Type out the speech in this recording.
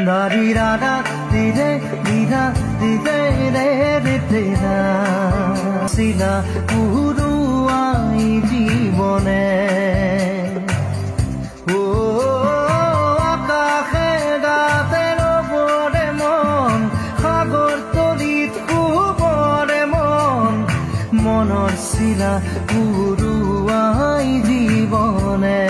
দারি রাধা দিদে দিদা দিদে রে দিদে শিলা পুরুয়াই জীবনে ও আকাশে গাতে রবরে মন সাগর তলিত কুবরে মন মনৰ শিলা পুৰুৱাই জীৱনে